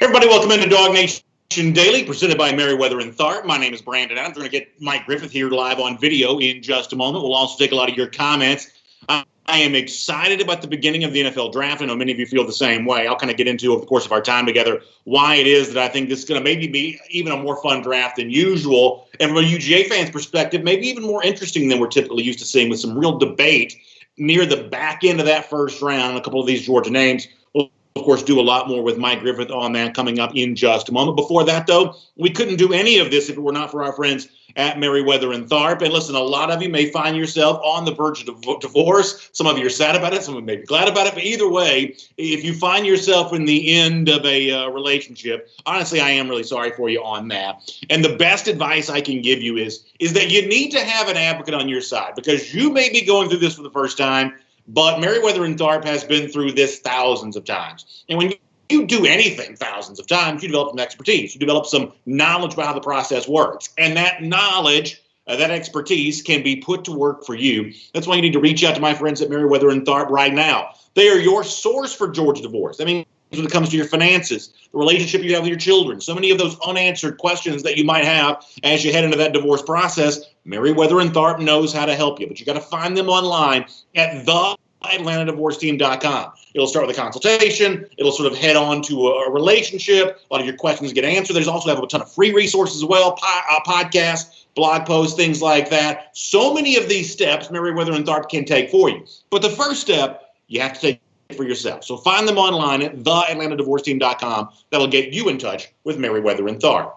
Everybody, welcome into DawgNation Daily, presented by Merriweather and Tharp. My name is Brandon Adams. We're going to get Mike Griffith here live on video in just a moment. We'll also take a lot of your comments. I am excited about the beginning of the NFL draft. I know many of you feel the same way. I'll kind of get into, over the course of our time together, why it is that I think this is going to maybe be even a more fun draft than usual. And from a UGA fan's perspective, maybe even more interesting than we're typically used to seeing, with some real debate near the back end of that first round. A couple of these Georgia names. Of course, do a lot more with Mike Griffith on that coming up in just a moment. Before that, though, we couldn't do any of this if it were not for our friends at Merriweather and Tharp. And listen, a lot of you may find yourself on the verge of divorce. Some of you are sad about it. Some of you may be glad about it. But either way, if you find yourself in the end of a relationship, honestly, I am really sorry for you on that. And the best advice I can give you is that you need to have an advocate on your side, because you may be going through this for the first time. But Merriweather and Tharp has been through this thousands of times. And when you do anything thousands of times, you develop some expertise. You develop some knowledge about how the process works. And that knowledge, that expertise can be put to work for you. That's why you need to reach out to my friends at Merriweather and Tharp right now. They are your source for Georgia divorce. I mean, when it comes to your finances, the relationship you have with your children, so many of those unanswered questions that you might have as you head into that divorce process, Merriweather and Tharp knows how to help you. But you got to find them online at theatlantadivorceteam.com. It'll start with a consultation. It'll sort of head on to a relationship. A lot of your questions get answered. There's also have a ton of free resources as well, podcasts, blog posts, things like that. So many of these steps Merriweather and Tharp can take for you. But the first step, you have to take for yourself. So find them online at theatlantadivorceteam.com. That'll get you in touch with Merriweather and Tharp.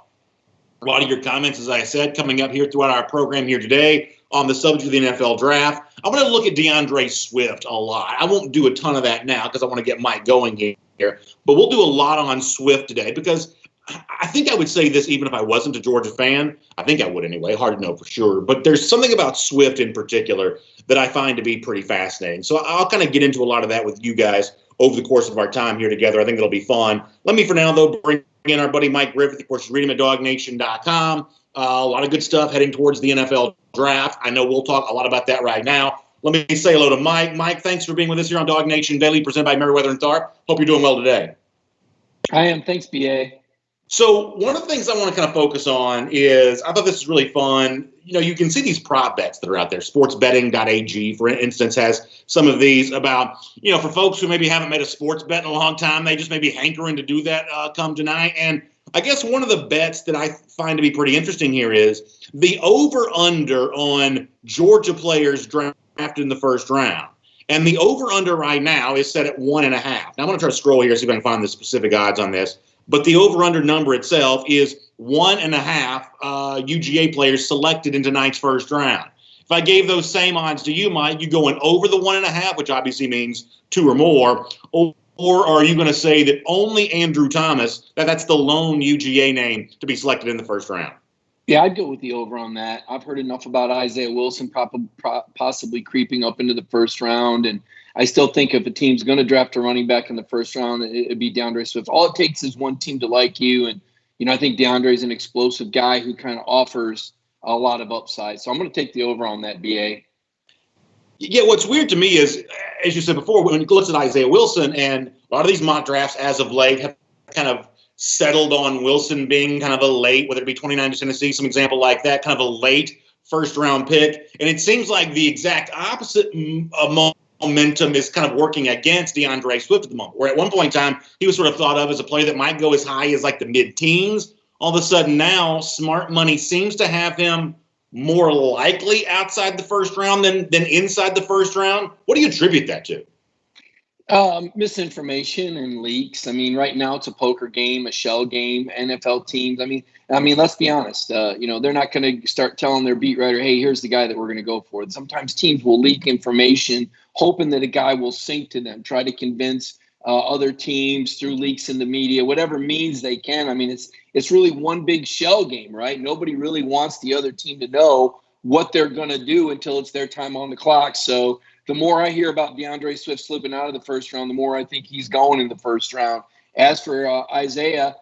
A lot of your comments, as I said, coming up here throughout our program here today on the subject of the NFL draft. I'm going to look at DeAndre Swift a lot. I won't do a ton of that now because I want to get Mike going here. But we'll do a lot on Swift today, because I think I would say this even if I wasn't a Georgia fan. I think I would anyway. Hard to know for sure. But there's something about Swift in particular that I find to be pretty fascinating. So I'll kind of get into a lot of that with you guys over the course of our time here together. I think it'll be fun. Let me, for now, though, bring in our buddy Mike Griffith. Of course, you read him at DawgNation.com. A lot of good stuff heading towards the NFL draft. I know we'll talk a lot about that right now. Let me say hello to Mike. Mike, thanks for being with us here on DawgNation Daily, presented by Merriweather and Tharp. Hope you're doing well today. I am. Thanks, BA. So one of the things I want to kind of focus on is, I thought this was really fun. You know, you can see these prop bets that are out there. Sportsbetting.ag, for instance, has some of these about, you know, for folks who maybe haven't made a sports bet in a long time, they just may be hankering to do that come tonight. And I guess one of the bets that I find to be pretty interesting here is the over-under on Georgia players drafted in the first round. And the over-under right now is set at 1.5. Now, I'm going to try to scroll here, see if I can find the specific odds on this. But the over-under number itself is 1.5 UGA players selected in tonight's first round. If I gave those same odds to you, Mike, you going over the 1.5, which obviously means 2 or more, or are you going to say that only Andrew Thomas, that's the lone UGA name to be selected in the first round? Yeah, I'd go with the over on that. I've heard enough about Isaiah Wilson possibly creeping up into the first round, and I still think if a team's going to draft a running back in the first round, it'd be DeAndre Swift. All it takes is one team to like you, and I think DeAndre is an explosive guy who kind of offers a lot of upside. So I'm going to take the over on that, BA. Yeah, what's weird to me is, as you said before, when you look at Isaiah Wilson, and a lot of these mock drafts as of late have kind of settled on Wilson being kind of a late, whether it be 29 to Tennessee, some example like that, kind of a late first-round pick. And it seems like the exact opposite momentum is kind of working against DeAndre Swift at the moment, where at one point in time, he was sort of thought of as a player that might go as high as like the mid-teens. All of a sudden now, smart money seems to have him more likely outside the first round than inside the first round. What do you attribute that to? Misinformation and leaks. I mean, right now it's a poker game, a shell game, NFL teams. I mean, let's be honest. They're not going to start telling their beat writer, hey, here's the guy that we're going to go for. Sometimes teams will leak information, hoping that a guy will sync to them, try to convince other teams through leaks in the media, whatever means they can. I mean, it's really one big shell game, right? Nobody really wants the other team to know what they're going to do until it's their time on the clock. So the more I hear about DeAndre Swift slipping out of the first round, the more I think he's going in the first round. As for Isaiah,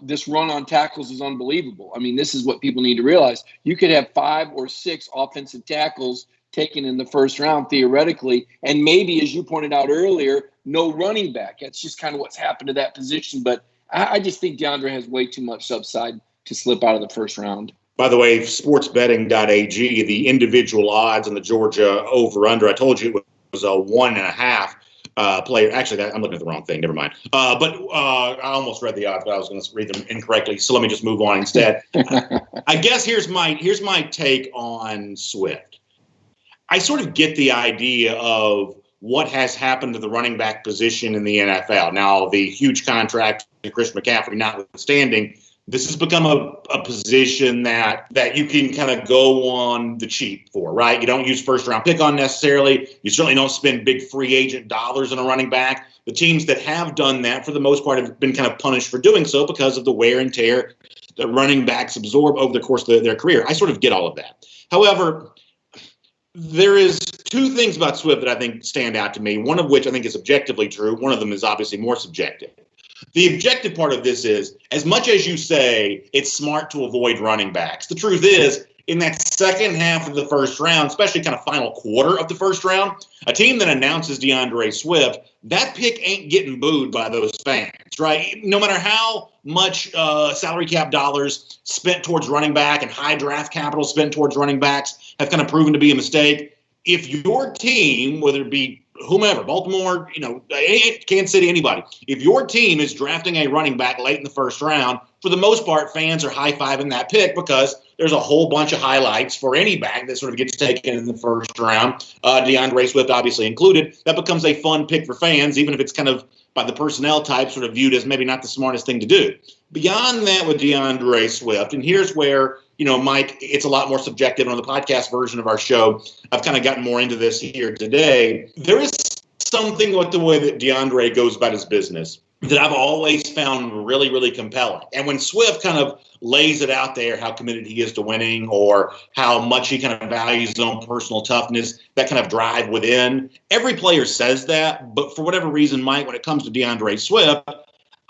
this run on tackles is unbelievable. I mean, this is what people need to realize. You could have 5 or 6 offensive tackles taken in the first round, theoretically, and maybe, as you pointed out earlier, no running back. That's just kind of what's happened to that position. But I just think DeAndre has way too much upside to slip out of the first round. By the way, sportsbetting.ag, the individual odds on the Georgia over-under, I told you it was a 1.5 player. Actually, I'm looking at the wrong thing. Never mind. But I almost read the odds, but I was going to read them incorrectly. So let me just move on instead. I guess here's my take on Swift. I sort of get the idea of what has happened to the running back position in the NFL. Now, the huge contract to Chris McCaffrey notwithstanding, this has become a position that you can kind of go on the cheap for, right? You don't use first-round pick on necessarily. You certainly don't spend big free agent dollars on a running back. The teams that have done that, for the most part, have been kind of punished for doing so because of the wear and tear that running backs absorb over the course of their career. I sort of get all of that. However, there is two things about Swift that I think stand out to me, one of which I think is objectively true. One of them is obviously more subjective. The objective part of this is, as much as you say it's smart to avoid running backs, the truth is, in that second half of the first round, especially kind of final quarter of the first round, a team that announces DeAndre Swift, that pick ain't getting booed by those fans, right? No matter how much salary cap dollars spent towards running back and high draft capital spent towards running backs have kind of proven to be a mistake, if your team, whether it be whomever, Baltimore, Kansas City, anybody, if your team is drafting a running back late in the first round, for the most part, fans are high-fiving that pick because there's a whole bunch of highlights for any back that sort of gets taken in the first round, DeAndre Swift obviously included. That becomes a fun pick for fans, even if it's kind of by the personnel type sort of viewed as maybe not the smartest thing to do. Beyond that with DeAndre Swift, and here's where, Mike, it's a lot more subjective. On the podcast version of our show, I've kind of gotten more into this here today. There is something with the way that DeAndre goes about his business that I've always found really, really compelling. And when Swift kind of lays it out there, how committed he is to winning or how much he kind of values his own personal toughness, that kind of drive within, every player says that. But for whatever reason, Mike, when it comes to DeAndre Swift,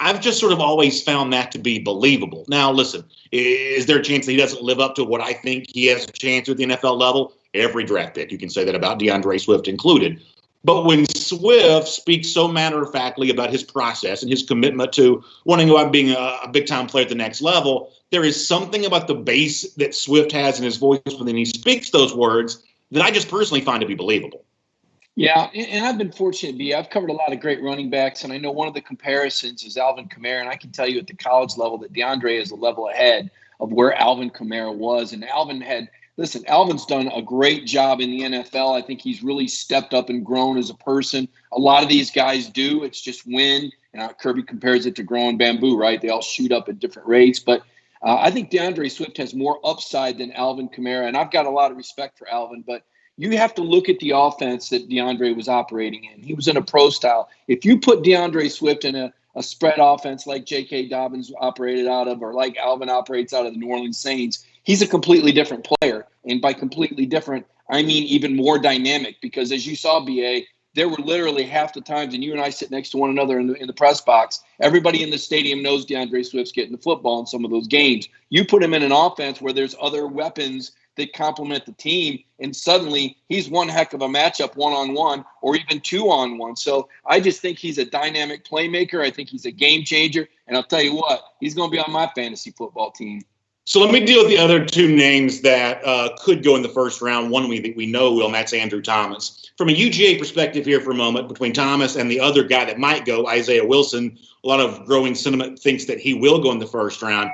I've just sort of always found that to be believable. Now, listen, is there a chance that he doesn't live up to what I think he has a chance at the NFL level? Every draft pick, you can say that about DeAndre Swift included. But when Swift speaks so matter-of-factly about his process and his commitment to wanting to go out and being a big-time player at the next level, there is something about the bass that Swift has in his voice when he speaks those words that I just personally find to be believable. Yeah, and I've been fortunate, B. I've covered a lot of great running backs, and I know one of the comparisons is Alvin Kamara, and I can tell you at the college level that DeAndre is a level ahead of where Alvin Kamara was. And Alvin's done a great job in the NFL. I think he's really stepped up and grown as a person. A lot of these guys do. It's just when, and Kirby compares it to growing bamboo, right? They all shoot up at different rates. But I think DeAndre Swift has more upside than Alvin Kamara, and I've got a lot of respect for Alvin, but you have to look at the offense that DeAndre was operating in. He was in a pro style. If you put DeAndre Swift in a spread offense like J.K. Dobbins operated out of or like Alvin operates out of the New Orleans Saints, he's a completely different player. And by completely different, I mean even more dynamic because as you saw, B.A., there were literally half the times, and you and I sit next to one another in the press box, everybody in the stadium knows DeAndre Swift's getting the football in some of those games. You put him in an offense where there's other weapons that complement the team, and suddenly he's one heck of a matchup one-on-one or even two-on-one. So I just think he's a dynamic playmaker. I think he's a game changer. And I'll tell you what, he's going to be on my fantasy football team. So let me deal with the other two names that could go in the first round. One we know will, and that's Andrew Thomas. From a UGA perspective here for a moment, between Thomas and the other guy that might go, Isaiah Wilson, a lot of growing sentiment thinks that he will go in the first round.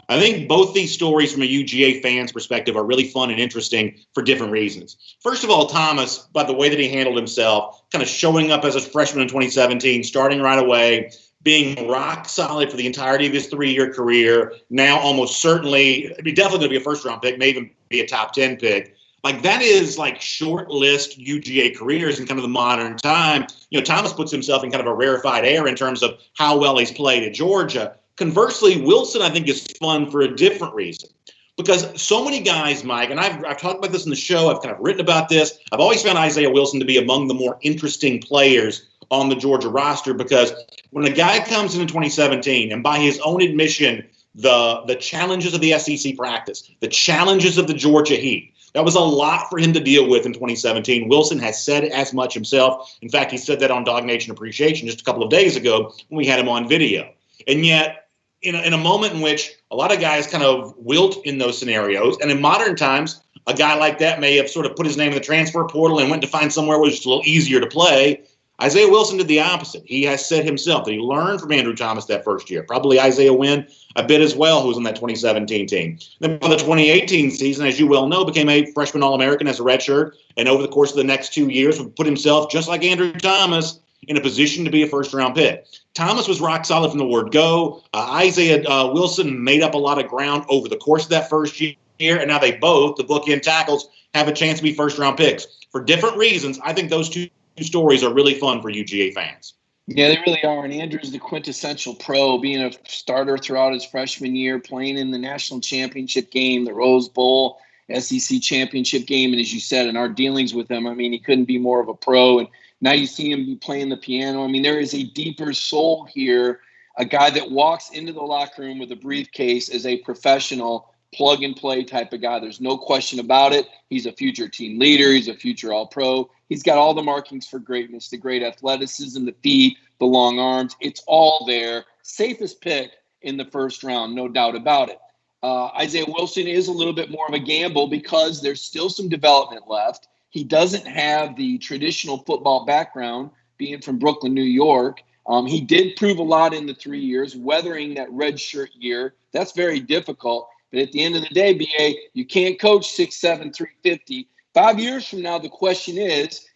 I think both these stories from a UGA fan's perspective are really fun and interesting for different reasons. First of all, Thomas, by the way that he handled himself, kind of showing up as a freshman in 2017, starting right away, being rock solid for the entirety of his 3-year career, now almost certainly, definitely going to be a first-round pick, may even be a top 10 pick. Like, that is like short-list UGA careers in kind of the modern time. Thomas puts himself in kind of a rarefied air in terms of how well he's played at Georgia. Conversely, Wilson, I think, is fun for a different reason. Because so many guys, Mike, and I've talked about this in the show, I've kind of written about this, I've always found Isaiah Wilson to be among the more interesting players on the Georgia roster because when a guy comes in 2017 and by his own admission, the challenges of the SEC practice, the challenges of the Georgia heat, that was a lot for him to deal with in 2017. Wilson has said as much himself. In fact, he said that on DawgNation Appreciation just a couple of days ago when we had him on video. And yet, in a moment in which a lot of guys kind of wilt in those scenarios, and in modern times, a guy like that may have sort of put his name in the transfer portal and went to find somewhere where it was just a little easier to play. Isaiah Wilson did the opposite. He has said himself that he learned from Andrew Thomas that first year. Probably Isaiah Wynn a bit as well, who was on that 2017 team. Then by the 2018 season, as you well know, became a freshman All-American as a redshirt, and over the course of the next 2 years would put himself, just like Andrew Thomas, in a position to be a first-round pick. Thomas was rock solid from the word go. Isaiah Wilson made up a lot of ground over the course of that first year, and now they both, the bookend tackles, have a chance to be first-round picks. For different reasons, I think those two stories are really fun for UGA fans. Yeah, they really are. And Andrew's the quintessential pro, being a starter throughout his freshman year, playing in the national championship game, the Rose Bowl, SEC championship game. And as you said, in our dealings with him, I mean, he couldn't be more of a pro. And now you see him playing the piano. I mean, there is a deeper soul here, a guy that walks into the locker room with a briefcase as a professional, plug-and-play type of guy. There's no question about it. He's a future team leader. He's a future all-pro. He's got all the markings for greatness, the great athleticism, the feet, the long arms. It's all there. Safest pick in the first round, no doubt about it. Isaiah Wilson is a little bit more of a gamble because there's still some development left. He doesn't have the traditional football background, being from Brooklyn, New York. He did prove a lot in the 3 years, weathering that red shirt year. That's very difficult. But at the end of the day, BA, you can't coach 6'7", 350. 5 years from now, the question is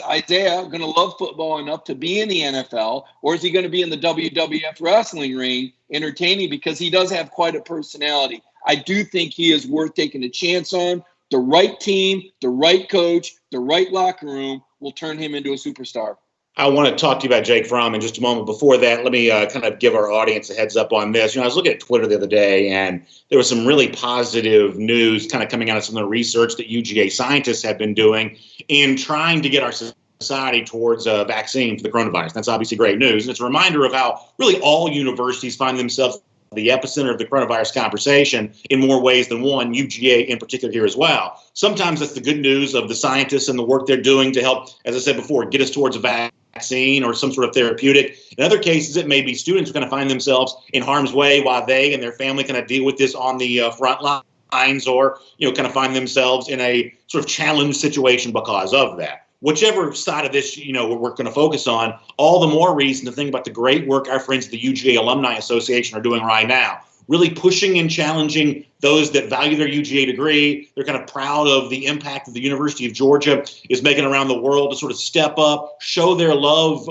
Isaiah going to love football enough to be in the NFL, or is he going to be in the WWF wrestling ring entertaining, because he does have quite a personality? I do think he is worth taking a chance on. The right team, the right coach, the right locker room will turn him into a superstar. I want to talk to you about Jake Fromm in just a moment. Before that, let me kind of give our audience a heads up on this. I was looking at Twitter the other day, and there was some really positive news kind of coming out of some of the research that UGA scientists have been doing in trying to get our society towards a vaccine for the coronavirus. That's obviously great news. And it's a reminder of how really all universities find themselves the epicenter of the coronavirus conversation in more ways than one, UGA in particular here as well. Sometimes that's the good news of the scientists and the work they're doing to help, as I said before, get us towards a vaccine or some sort of therapeutic. In other cases, it may be students who kind of find themselves in harm's way while they and their family kind of deal with this on the front lines, or, kind of find themselves in a sort of challenged situation because of that. Whichever side of this, we're going to focus on, all the more reason to think about the great work our friends at the UGA Alumni Association are doing right now, really pushing and challenging those that value their UGA degree. They're kind of proud of the impact that the University of Georgia is making around the world to sort of step up, show their love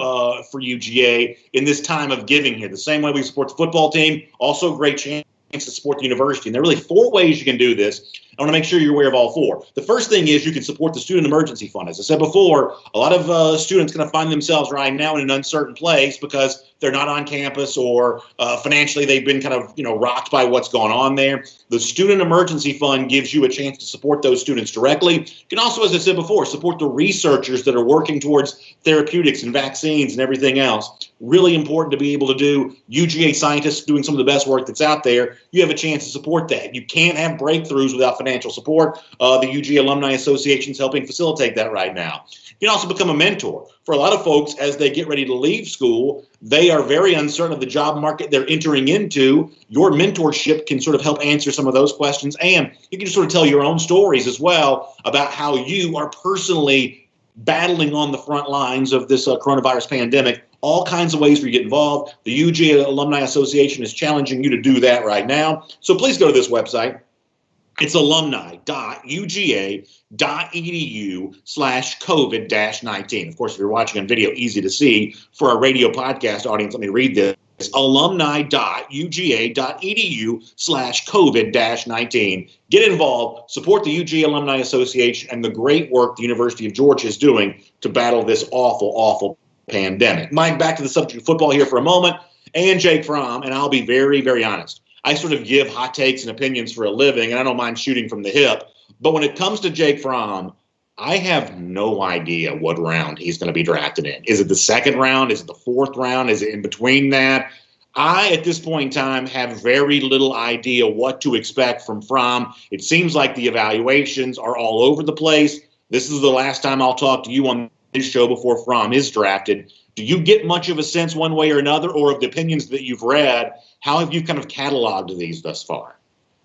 for UGA in this time of giving here. The same way we support the football team, also great chance to support the university. And there are really 4 ways you can do this. I want to make sure you're aware of all 4. The first thing is you can support the Student Emergency Fund. As I said before, a lot of students going to find themselves right now in an uncertain place because they're not on campus, or financially they've been kind of rocked by what's going on there. The Student Emergency Fund gives you a chance to support those students directly. You can also, as I said before, support the researchers that are working towards therapeutics and vaccines and everything else. Really important to be able to do. UGA scientists doing some of the best work that's out there. You have a chance to support that. You can't have breakthroughs without financial support. The UGA Alumni Association is helping facilitate that right now. You can also become a mentor. For a lot of folks, as they get ready to leave school, they are very uncertain of the job market they're entering into. Your mentorship can sort of help answer some of those questions. And you can just sort of tell your own stories as well about how you are personally battling on the front lines of this coronavirus pandemic. All kinds of ways for you to get involved. The UGA Alumni Association is challenging you to do that right now. So please go to this website. It's alumni.uga.edu/COVID-19. Of course, if you're watching on video, easy to see. For our radio podcast audience, let me read this. alumni.uga.edu/COVID-19. Get involved, support the UGA Alumni Association and the great work the University of Georgia is doing to battle this awful, awful pandemic. Mike, back to the subject of football here for a moment, and Jake Fromm, and I'll be very, very honest. I sort of give hot takes and opinions for a living, and I don't mind shooting from the hip. But when it comes to Jake Fromm, I have no idea what round he's going to be drafted in. Is it the 2nd round? Is it the 4th round? Is it in between that? I, at this point in time, have very little idea what to expect from Fromm. It seems like the evaluations are all over the place. This is the last time I'll talk to you on this show before Fromm is drafted. Do you get much of a sense one way or another, or of the opinions that you've read, how have you kind of cataloged these thus far?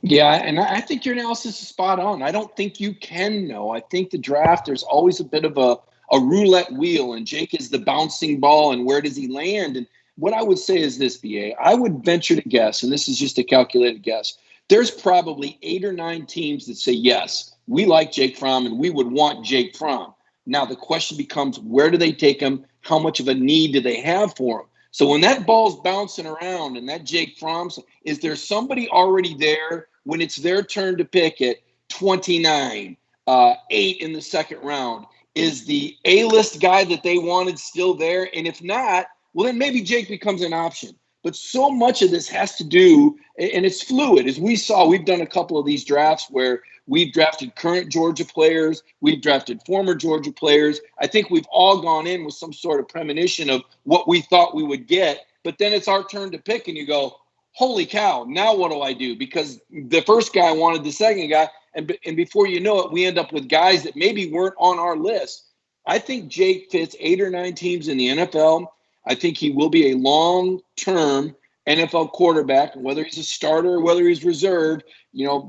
Yeah, and I think your analysis is spot on. I don't think you can know. I think the draft, there's always a bit of a roulette wheel, and Jake is the bouncing ball, and where does he land? And what I would say is this, BA, I would venture to guess, and this is just a calculated guess, there's probably 8 or 9 teams that say, yes, we like Jake Fromm, and we would want Jake Fromm. Now, the question becomes, where do they take him? How much of a need do they have for him? So when that ball's bouncing around and that Jake Fromm, is there somebody already there when it's their turn to pick at 29, 8 in the second round? Is the A-list guy that they wanted still there? And if not, well, then maybe Jake becomes an option. But so much of this has to do, and it's fluid. As we saw, we've done a couple of these drafts where we've drafted current Georgia players. We've drafted former Georgia players. I think we've all gone in with some sort of premonition of what we thought we would get. But then it's our turn to pick, and you go, holy cow, now what do I do? Because the first guy wanted the second guy, and before you know it, we end up with guys that maybe weren't on our list. I think Jake fits 8 or 9 teams in the NFL. I think he will be a long-term NFL quarterback. Whether he's a starter or whether he's reserved,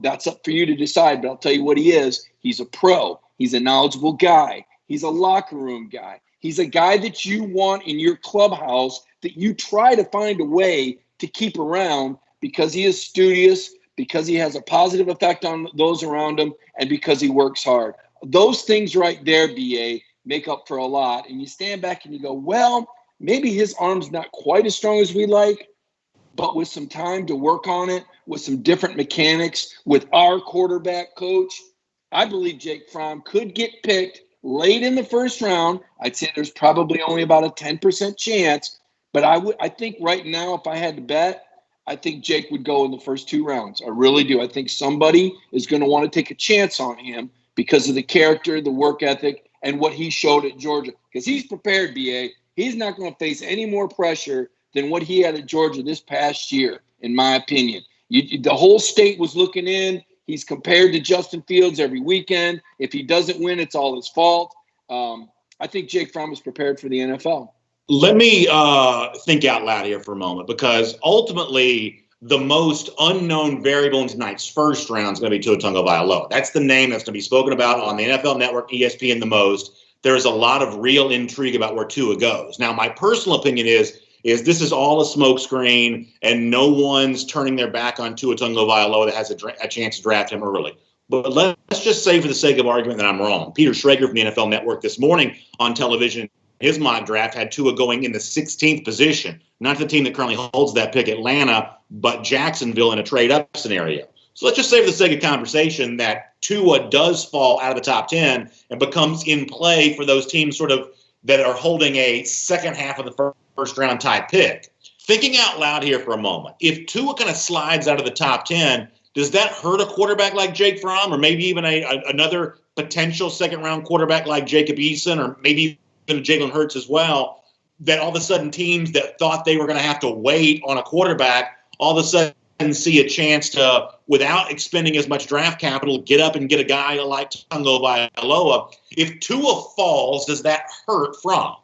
that's up for you to decide. But I'll tell you what he is. He's a pro. He's a knowledgeable guy. He's a locker room guy. He's a guy that you want in your clubhouse that you try to find a way to keep around because he is studious, because he has a positive effect on those around him, and because he works hard. Those things right there, BA, make up for a lot. And you stand back and you go, well, maybe his arm's not quite as strong as we like, but with some time to work on it, with some different mechanics, with our quarterback coach, I believe Jake Fromm could get picked late in the first round. I'd say there's probably only about a 10% chance, but I think right now, if I had to bet, I think Jake would go in the first 2 rounds. I really do. I think somebody is going to want to take a chance on him because of the character, the work ethic, and what he showed at Georgia. Because he's prepared, BA. He's not going to face any more pressure than what he had at Georgia this past year, in my opinion. The whole state was looking in. He's compared to Justin Fields every weekend. If he doesn't win, it's all his fault. I think Jake Fromm is prepared for the NFL. Let me think out loud here for a moment, because ultimately the most unknown variable in tonight's first round is going to be Tua Tagovailoa. That's the name that's going to be spoken about on the NFL Network, ESPN the most. There's a lot of real intrigue about where Tua goes. Now, my personal opinion is this is all a smokescreen, and no one's turning their back on Tua Tagovailoa that has a chance to draft him early. But let's just say, for the sake of argument, that I'm wrong. Peter Schrager from the NFL Network this morning on television, his mock draft had Tua going in the 16th position. Not the team that currently holds that pick, Atlanta, but Jacksonville in a trade-up scenario. So let's just say, for the sake of conversation, that Tua does fall out of the top 10 and becomes in play for those teams sort of that are holding a second half of the first round type pick. Thinking out loud here for a moment, if Tua kind of slides out of the top 10, does that hurt a quarterback like Jake Fromm, or maybe even another potential second round quarterback like Jacob Eason, or maybe even Jalen Hurts as well, that all of a sudden teams that thought they were going to have to wait on a quarterback all of a sudden see a chance to, without expending as much draft capital, get up and get a guy like Tagovailoa? If Tua falls, does that hurt Fromm?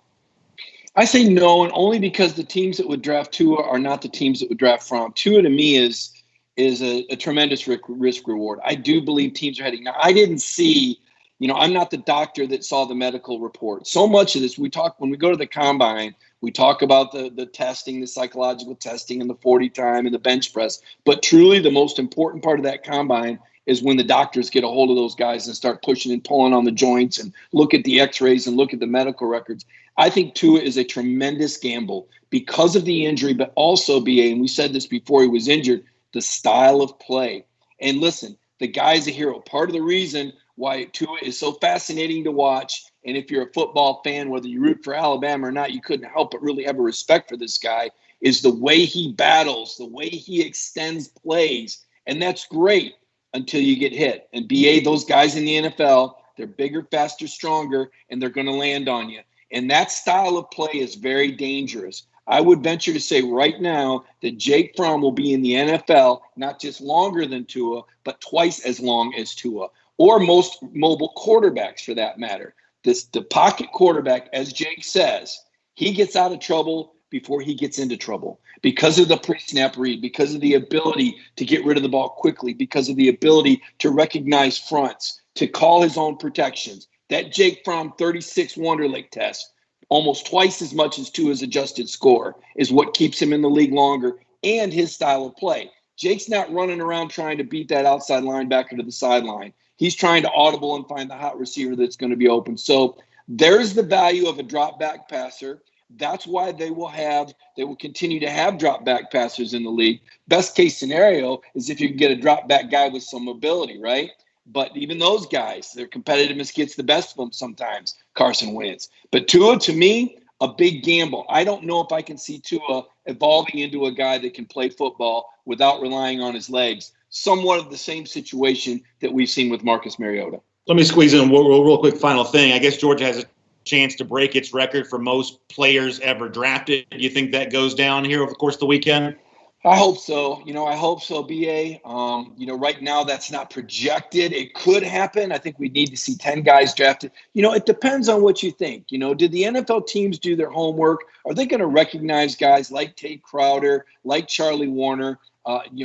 I say no, and only because the teams that would draft Tua are not the teams that would draft Fromm. Tua, to me, is a tremendous risk reward. I do believe teams are heading. Now, I didn't see, I'm not the doctor that saw the medical report. So much of this, when we go to the combine, we talk about the testing, the psychological testing, and the 40 time and the bench press. But truly, the most important part of that combine is when the doctors get a hold of those guys and start pushing and pulling on the joints and look at the x-rays and look at the medical records. I think Tua is a tremendous gamble because of the injury, but also, BA, and we said this before he was injured, the style of play. And listen, the guy's a hero. Part of the reason why Tua is so fascinating to watch, and if you're a football fan, whether you root for Alabama or not, you couldn't help but really have a respect for this guy, is the way he battles, the way he extends plays. And that's great until you get hit. And BA, those guys in the NFL, they're bigger, faster, stronger, and they're going to land on you. And that style of play is very dangerous. I would venture to say right now that Jake Fromm will be in the NFL not just longer than Tua, but twice as long as Tua, or most mobile quarterbacks for that matter. The pocket quarterback, as Jake says, He gets out of trouble before he gets into trouble because of the pre-snap read, because of the ability to get rid of the ball quickly, because of the ability to recognize fronts, to call his own protections. That Jake Fromm 36 Wonderlic test, almost twice as much as to his adjusted score, is what keeps him in the league longer, and his style of play. Jake's not running around trying to beat that outside linebacker to the sideline. He's trying to audible and find the hot receiver that's going to be open. So there's the value of a drop back passer. That's why they will continue to have drop back passers in the league. Best case scenario is if you can get a drop back guy with some mobility, right? But even those guys, their competitiveness gets the best of them sometimes. Carson Wentz. But Tua, to me, a big gamble. I don't know if I can see Tua evolving into a guy that can play football without relying on his legs. Somewhat of the same situation that we've seen with Marcus Mariota. Let me squeeze in real quick final thing. I guess Georgia has a chance to break its record for most players ever drafted. Do you think that goes down here over the course of the weekend? I hope so. I hope so, BA. Right now that's not projected. It could happen. I think we need to see 10 guys drafted. It depends on what you think. Did the NFL teams do their homework? Are they going to recognize guys like Tate Crowder, like Charlie Warner,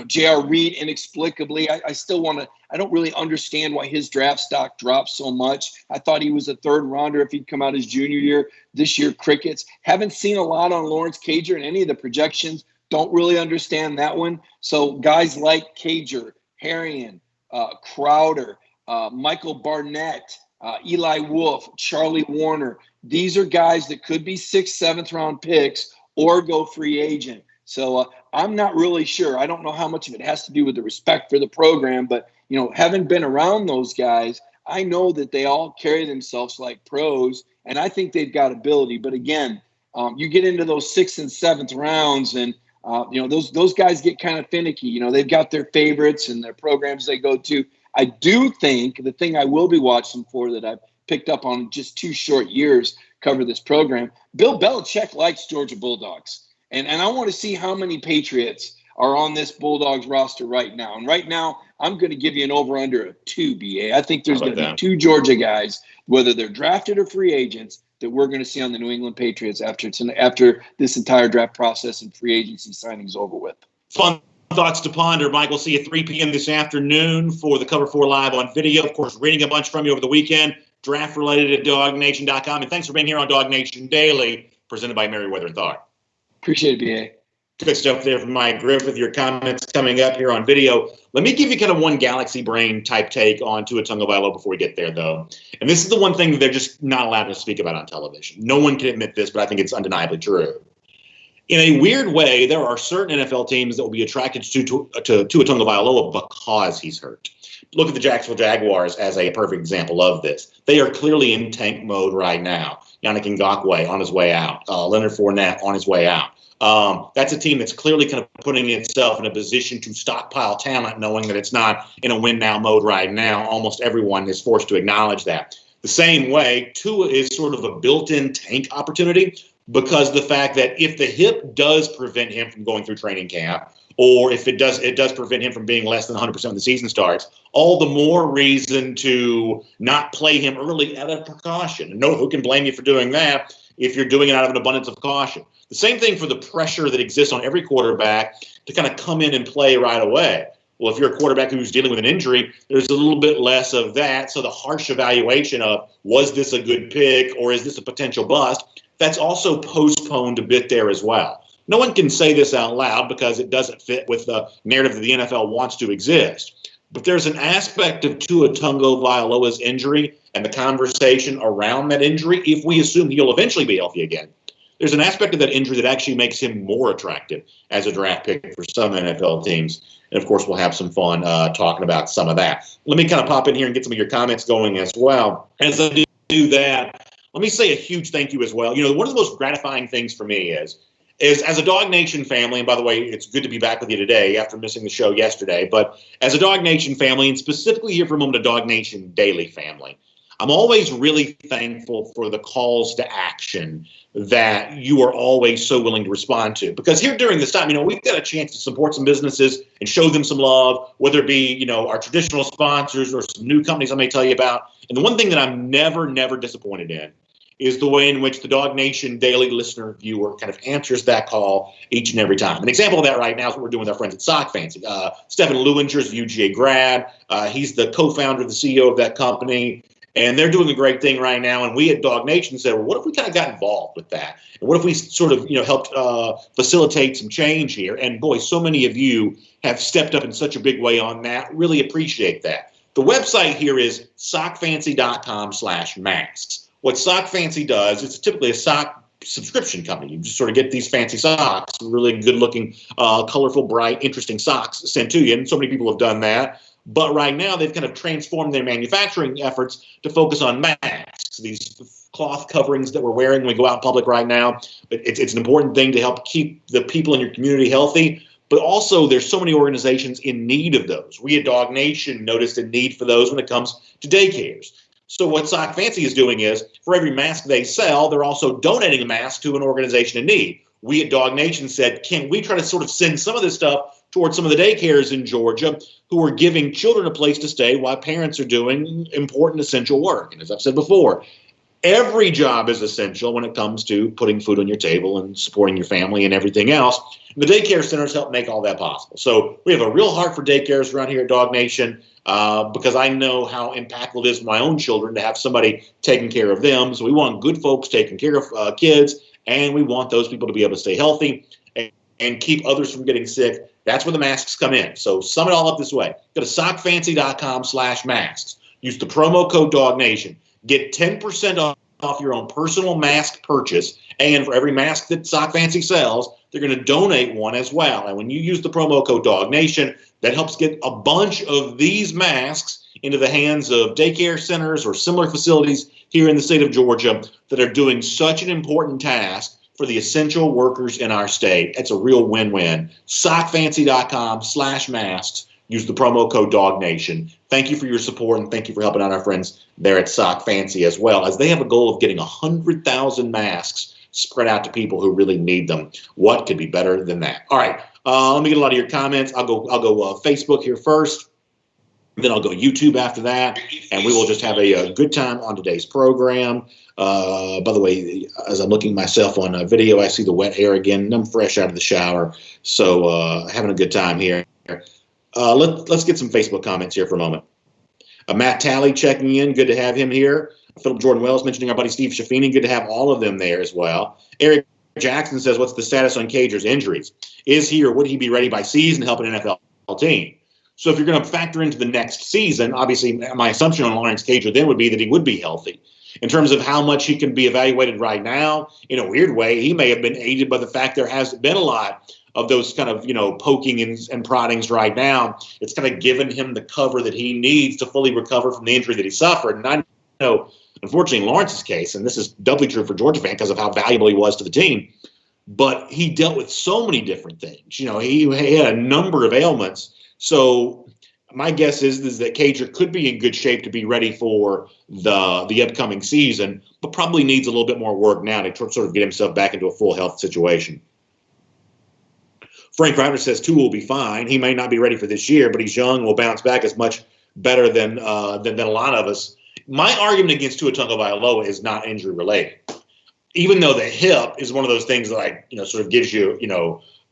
J.R. Reed inexplicably? I don't really understand why his draft stock dropped so much. I thought he was a third rounder if he'd come out his junior year. This year, crickets. Haven't seen a lot on Lawrence Cager in any of the projections. Don't really understand that one. So guys like Cager, Harrion, Crowder, Michael Barnett, Eli Wolf, Charlie Warner, these are guys that could be 6th, 7th round picks or go free agent. So I'm not really sure. I don't know how much of it has to do with the respect for the program, but having been around those guys, I know that they all carry themselves like pros, and I think they've got ability. But again, you get into those 6th and 7th rounds, and those guys get kind of finicky. They've got their favorites and their programs they go to. I do think the thing I will be watching for that I've picked up on just 2 short years cover this program, Bill Belichick likes Georgia Bulldogs. And I want to see how many Patriots are on this Bulldogs roster right now. And right now, I'm going to give you an over-under of 2, BA. I think there's going to be 2 Georgia guys, whether they're drafted or free agents, that we're going to see on the New England Patriots after this entire draft process and free agency signings over with. Fun thoughts to ponder. Mike, we'll see you at 3 p.m. this afternoon for the Cover 4 Live on video. Of course, reading a bunch from you over the weekend, draft-related at DawgNation.com. And thanks for being here on DawgNation Daily, presented by Merriweather and Thar. Appreciate it, BA. Good stuff there from Mike Griffith. Your comments coming up here on video. Let me give you kind of one galaxy brain type take on Tua Tagovailoa before we get there, though. And this is the one thing that they're just not allowed to speak about on television. No one can admit this, but I think it's undeniably true. In a weird way, there are certain NFL teams that will be attracted to Tua Tagovailoa because he's hurt. Look at the Jacksonville Jaguars as a perfect example of this. They are clearly in tank mode right now. Yannick Ngakoue on his way out. Leonard Fournette on his way out. That's a team that's clearly kind of putting itself in a position to stockpile talent, knowing that it's not in a win-now mode right now. Almost everyone is forced to acknowledge that. The same way, Tua is sort of a built-in tank opportunity because the fact that if the hip does prevent him from going through training camp, or if it does prevent him from being less than 100% when the season starts, all the more reason to not play him early out of precaution. And no, who can blame you for doing that if you're doing it out of an abundance of caution? The same thing for the pressure that exists on every quarterback to kind of come in and play right away. Well, if you're a quarterback who's dealing with an injury, there's a little bit less of that. So the harsh evaluation of, was this a good pick or is this a potential bust, that's also postponed a bit there as well. No one can say this out loud because it doesn't fit with the narrative that the NFL wants to exist. But there's an aspect of Tua Tagovailoa's injury and the conversation around that injury, if we assume he'll eventually be healthy again, there's an aspect of that injury that actually makes him more attractive as a draft pick for some NFL teams. And, of course, we'll have some fun talking about some of that. Let me kind of pop in here and get some of your comments going as well. As I do that, let me say a huge thank you as well. One of the most gratifying things for me is as a DawgNation family, and by the way, it's good to be back with you today after missing the show yesterday, but as a DawgNation family, and specifically here for a moment, a DawgNation Daily family, I'm always really thankful for the calls to action that you are always so willing to respond to. Because here during this time, we've got a chance to support some businesses and show them some love, whether it be, our traditional sponsors or some new companies I may tell you about. And the one thing that I'm never disappointed in is the way in which the DawgNation Daily listener viewer kind of answers that call each and every time. An example of that right now is what we're doing with our friends at Sock Fancy. Stephen Lewinger's a UGA grad. He's the co-founder, the CEO of that company. And they're doing a great thing right now. And we at DawgNation said, well, what if we kind of got involved with that? And what if we sort of, helped facilitate some change here? And boy, so many of you have stepped up in such a big way on that. Really appreciate that. The website here is sockfancy.com/masks. What Sock Fancy does, it's typically a sock subscription company. You just sort of get these fancy socks, really good-looking, colorful, bright, interesting socks sent to you. And so many people have done that. But right now, they've kind of transformed their manufacturing efforts to focus on masks, these cloth coverings that we're wearing when we go out in public right now. It's an important thing to help keep the people in your community healthy. But also, there's so many organizations in need of those. We at DawgNation noticed a need for those when it comes to daycares. So what Sock Fancy is doing is, for every mask they sell, they're also donating a mask to an organization in need. We at DawgNation said, can we try to sort of send some of this stuff towards some of the daycares in Georgia who are giving children a place to stay while parents are doing important, essential work? And as I've said before, every job is essential when it comes to putting food on your table and supporting your family and everything else. And the daycare centers help make all that possible. So we have a real heart for daycares around here at DawgNation. Because I know how impactful it is for my own children to have somebody taking care of them. So we want good folks taking care of kids, and we want those people to be able to stay healthy and keep others from getting sick. That's where the masks come in. So sum it all up this way. Go to sockfancy.com/masks. Use the promo code DawgNation. Get 10% off your own personal mask purchase. And for every mask that Sock Fancy sells, they're going to donate one as well. And when you use the promo code DawgNation, that helps get a bunch of these masks into the hands of daycare centers or similar facilities here in the state of Georgia that are doing such an important task for the essential workers in our state. It's a real win-win. Sockfancy.com/masks. Use the promo code DawgNation. Thank you for your support, and thank you for helping out our friends there at Sock Fancy as well, as they have a goal of getting 100,000 masks spread out to people who really need them. What could be better than that? All right. Let me get a lot of your comments. I'll go Facebook here first, then I'll go YouTube after that, and we will just have a good time on today's program. By the way, as I'm looking myself on a video, I see the wet hair again. I'm fresh out of the shower, so having a good time here. Let's get some Facebook comments here for a moment. Matt Talley checking in. Good to have him here. Philip Jordan Wells mentioning our buddy Steve Shaffini. Good to have all of them there as well. Eric Jackson says, what's the status on Cager's injuries? Is he or would he be ready by season to help an NFL team? So if you're going to factor into the next season, obviously my assumption on Lawrence Cager then would be that he would be healthy. In terms of how much he can be evaluated right now, in a weird way, he may have been aided by the fact there hasn't been a lot of those kind of, poking and proddings right now. It's kind of given him the cover that he needs to fully recover from the injury that he suffered. And I know, unfortunately, in Lawrence's case, and this is doubly true for Georgia fans because of how valuable he was to the team, but he dealt with so many different things. He had a number of ailments. So my guess is that Cager could be in good shape to be ready for the upcoming season, but probably needs a little bit more work now to sort of get himself back into a full health situation. Frank Ryder says Tua will be fine. He may not be ready for this year, but he's young and will bounce back as much better than a lot of us. My argument against Tua Tagovailoa is not injury related, even though the hip is one of those things that sort of gives you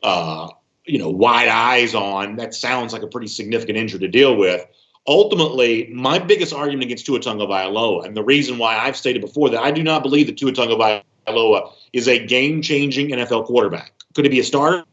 wide eyes on. That sounds like a pretty significant injury to deal with. Ultimately, my biggest argument against Tua Tagovailoa, and the reason why I've stated before that I do not believe that Tua Tagovailoa is a game-changing NFL quarterback. Could he be a starter?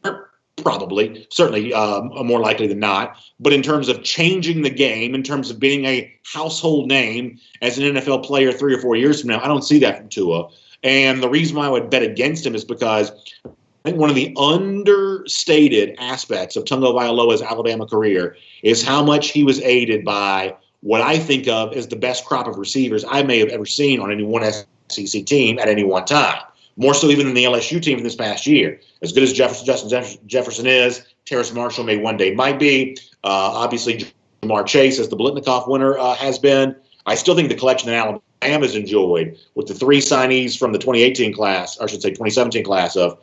Probably, certainly more likely than not. But in terms of changing the game, in terms of being a household name as an NFL player 3 or 4 years from now, I don't see that from Tua. And the reason why I would bet against him is because I think one of the understated aspects of Tagovailoa's Alabama career is how much he was aided by what I think of as the best crop of receivers I may have ever seen on any one SEC team at any one time. More so even than the LSU team this past year. As good as Justin Jefferson is, Terrace Marshall might be. Obviously, Jamar Chase, as the Blitnikoff winner, has been. I still think the collection that Alabama's enjoyed with the 3 signees from the 2018 class, or I should say 2017 class of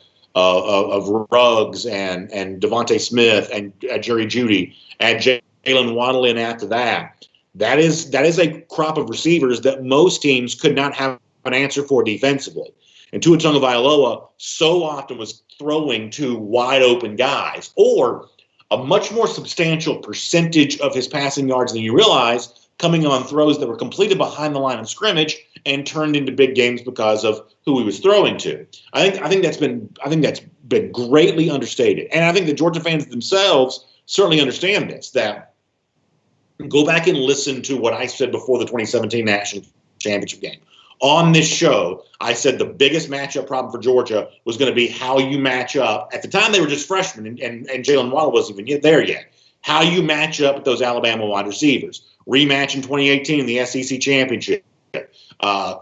Ruggs and Devontae Smith and Jerry Jeudy and Jalen Waddle in after that. That is a crop of receivers that most teams could not have an answer for defensively. And Tua Tagovailoa so often was throwing to wide open guys, or a much more substantial percentage of his passing yards than you realize coming on throws that were completed behind the line of scrimmage and turned into big games because of who he was throwing to. I think that's been greatly understated. And I think the Georgia fans themselves certainly understand this, that go back and listen to what I said before the 2017 National Championship game. On this show, I said the biggest matchup problem for Georgia was going to be how you match up. At the time, they were just freshmen, and Jalen Waddle wasn't even there yet. How you match up with those Alabama wide receivers. Rematch in 2018 in the SEC Championship.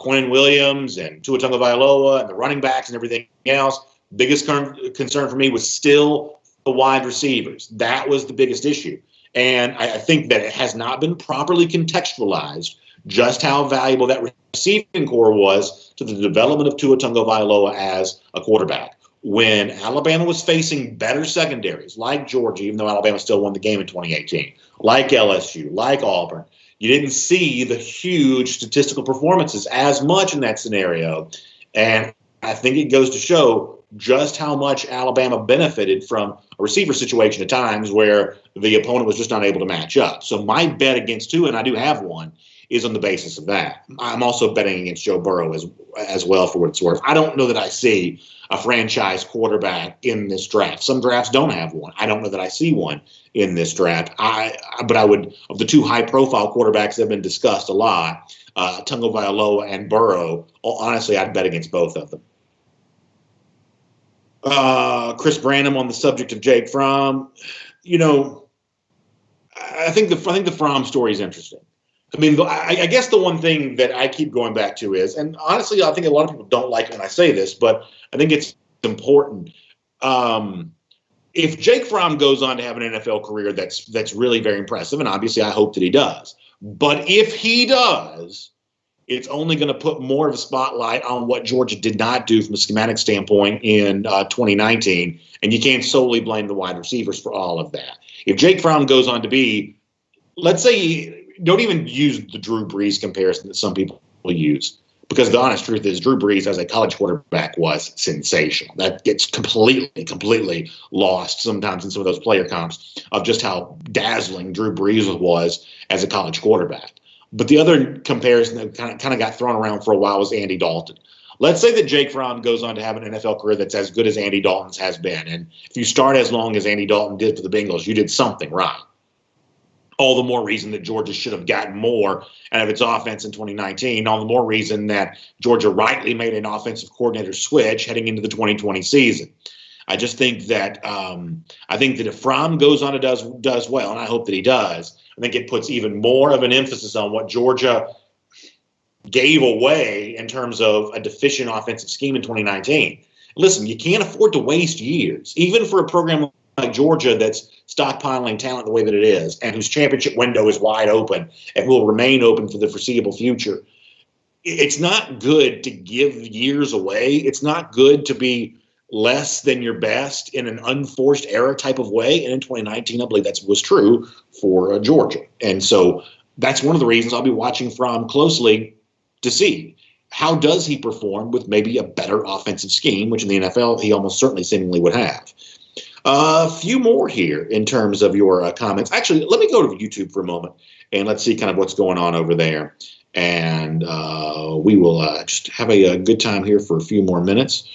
Quinn Williams and Tua Tagovailoa and the running backs and everything else. Biggest concern for me was still the wide receivers. That was the biggest issue. And I think that it has not been properly contextualized just how valuable that receiving core was to the development of Tua Tagovailoa as a quarterback. When Alabama was facing better secondaries, like Georgia, even though Alabama still won the game in 2018, like LSU, like Auburn, you didn't see the huge statistical performances as much in that scenario. And I think it goes to show just how much Alabama benefited from a receiver situation at times where the opponent was just not able to match up. So my bet against Tua, and I do have one, is on the basis of that. I'm also betting against Joe Burrow as well, for what it's worth. I don't know that I see a franchise quarterback in this draft. Some drafts don't have one. I don't know that I see one in this draft. But I would, of the two high-profile quarterbacks that have been discussed a lot, Tagovailoa and Burrow, honestly, I'd bet against both of them. Chris Branham on the subject of Jake Fromm. I think the Fromm story is interesting. I mean, I guess the one thing that I keep going back to is, and honestly, I think a lot of people don't like it when I say this, but I think it's important. If Jake Fromm goes on to have an NFL career that's really very impressive, and obviously I hope that he does, but if he does, it's only going to put more of a spotlight on what Georgia did not do from a schematic standpoint in 2019, and you can't solely blame the wide receivers for all of that. If Jake Fromm goes on to be, let's say, don't even use the Drew Brees comparison that some people use, because the honest truth is Drew Brees as a college quarterback was sensational. That gets completely lost sometimes in some of those player comps of just how dazzling Drew Brees was as a college quarterback. But the other comparison that kind of got thrown around for a while was Andy Dalton. Let's say that Jake Fromm goes on to have an NFL career that's as good as Andy Dalton's has been. And if you start as long as Andy Dalton did for the Bengals, you did something right. All the more reason that Georgia should have gotten more out of its offense in 2019. All the more reason that Georgia rightly made an offensive coordinator switch heading into the 2020 season. I just think that if Fromm goes on and does well, and I hope that he does, I think it puts even more of an emphasis on what Georgia gave away in terms of a deficient offensive scheme in 2019. Listen, you can't afford to waste years, even for a program like Georgia that's stockpiling talent the way that it is and whose championship window is wide open and will remain open for the foreseeable future. It's not good to give years away. It's not good to be less than your best in an unforced error type of way. And in 2019, I believe that was true for Georgia. And so that's one of the reasons I'll be watching Fromm closely to see how does he perform with maybe a better offensive scheme, which in the NFL he almost certainly seemingly would have. A few more here in terms of your comments. Actually, let me go to YouTube for a moment and let's see kind of what's going on over there. And we will just have a good time here for a few more minutes.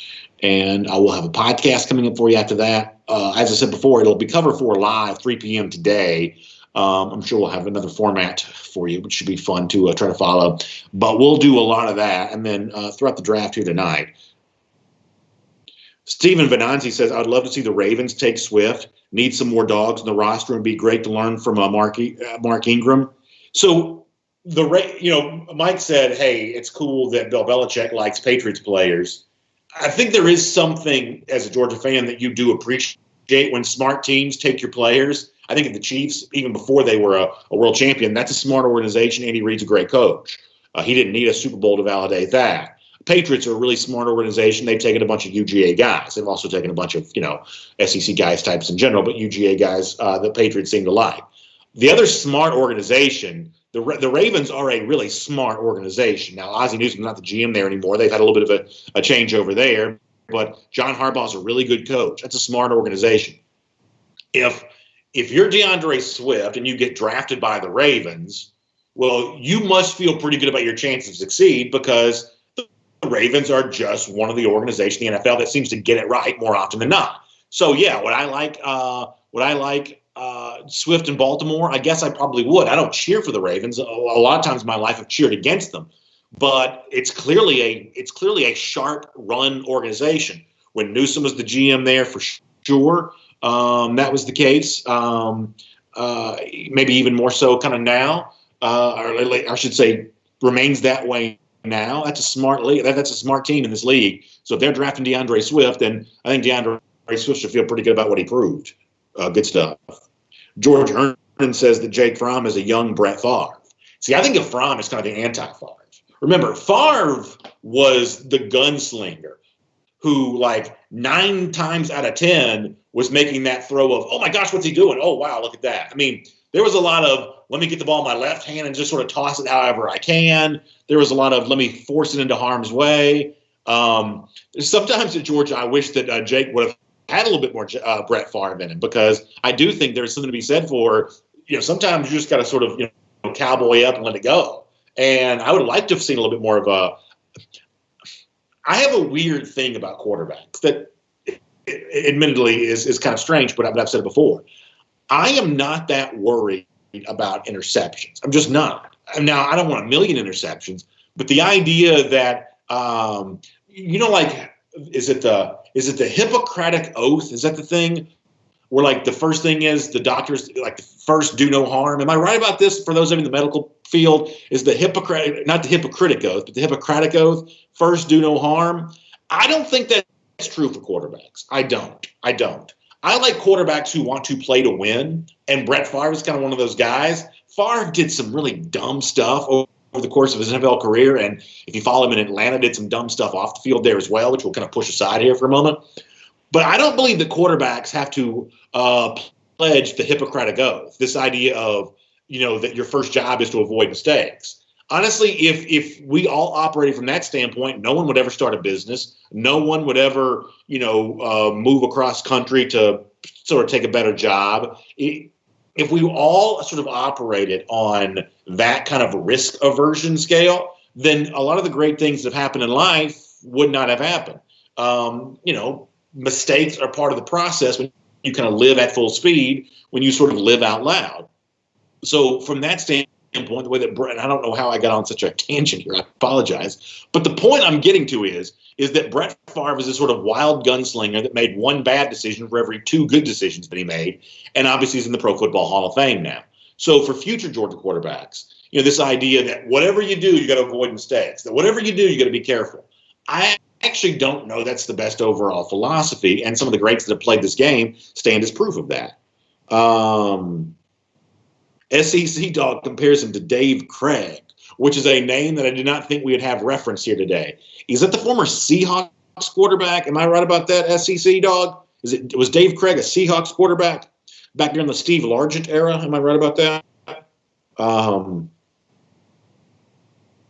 And I will have a podcast coming up for you after that. As I said before, it'll be Cover 4 live, 3 p.m. today. I'm sure we'll have another format for you, which should be fun to try to follow. But we'll do a lot of that. And then throughout the draft here tonight, Stephen Venanzi says, I would love to see the Ravens take Swift, need some more dogs in the roster, and be great to learn from Mark Ingram. So, Mike said, hey, it's cool that Bill Belichick likes Patriots players. I think there is something, as a Georgia fan, that you do appreciate when smart teams take your players. I think of the Chiefs, even before they were a world champion, that's a smart organization. Andy Reid's a great coach. He didn't need a Super Bowl to validate that. Patriots are a really smart organization. They've taken a bunch of UGA guys. They've also taken a bunch of, SEC guys types in general, but UGA guys the Patriots seem to like. The other smart organization, the Ravens are a really smart organization. Now, Ozzie Newsom's not the GM there anymore. They've had a little bit of a change over there, but John Harbaugh's a really good coach. That's a smart organization. If you're DeAndre Swift and you get drafted by the Ravens, well, you must feel pretty good about your chances to succeed because the Ravens are just one of the organizations in the NFL that seems to get it right more often than not. So, yeah, would I like Swift in Baltimore? I guess I probably would. I don't cheer for the Ravens. A lot of times in my life I've cheered against them. But it's clearly a sharp run organization. When Newsom was the GM there, for sure, that was the case. Maybe even more so kind of now, or I should say remains that way now. That's a smart league. That's a smart team in this league. So if they're drafting DeAndre Swift, then I think DeAndre Swift should feel pretty good about what he proved. Good stuff. George Hernan says that Jake Fromm is a young Brett Favre. See, I think of Fromm as kind of the anti-Favre. Remember, Favre was the gunslinger who, like, 9 times out of 10 was making that throw of, oh, my gosh, what's he doing? Oh, wow, look at that. I mean, there was a lot of, let me get the ball in my left hand and just sort of toss it however I can. There was a lot of, let me force it into harm's way. Sometimes at Georgia, I wish that Jake would have had a little bit more Brett Favre in him, because I do think there's something to be said for, sometimes you just got to sort of, cowboy up and let it go. And I would like to have seen a little bit more of I have a weird thing about quarterbacks that admittedly is kind of strange, but I've said it before. I am not that worried about interceptions. I'm just not. Now, I don't want a million interceptions, but the idea that, is it the Hippocratic Oath? Is that the thing where, like, the first thing is the doctors, like, first do no harm? Am I right about this? For those of you in the medical field, is the not the Hippocratic Oath, but the Hippocratic Oath, first do no harm? I don't think that's true for quarterbacks. I don't. I like quarterbacks who want to play to win, and Brett Favre is kind of one of those guys. Favre did some really dumb stuff over the course of his NFL career, and if you follow him in Atlanta, did some dumb stuff off the field there as well, which we'll kind of push aside here for a moment. But I don't believe that quarterbacks have to pledge the Hippocratic Oath, this idea of, that your first job is to avoid mistakes. Honestly, if we all operated from that standpoint, no one would ever start a business. No one would ever, move across country to sort of take a better job. If we all sort of operated on that kind of risk aversion scale, then a lot of the great things that have happened in life would not have happened. Mistakes are part of the process when you kind of live at full speed, when you sort of live out loud. So from that standpoint, the way that Brett, I don't know how I got on such a tangent here, I apologize. But the point I'm getting to is that Brett Favre is this sort of wild gunslinger that made one bad decision for every 2 good decisions that he made. And obviously he's in the Pro Football Hall of Fame now. So for future Georgia quarterbacks, this idea that whatever you do, you got to avoid mistakes, that whatever you do, you got to be careful. I actually don't know that's the best overall philosophy. And some of the greats that have played this game stand as proof of that. SEC Dog compares him to Dave Craig, which is a name that I did not think we would have reference here today. Is that the former Seahawks quarterback? Am I right about that, SEC Dog? Was Dave Craig a Seahawks quarterback back during the Steve Largent era? Am I right about that?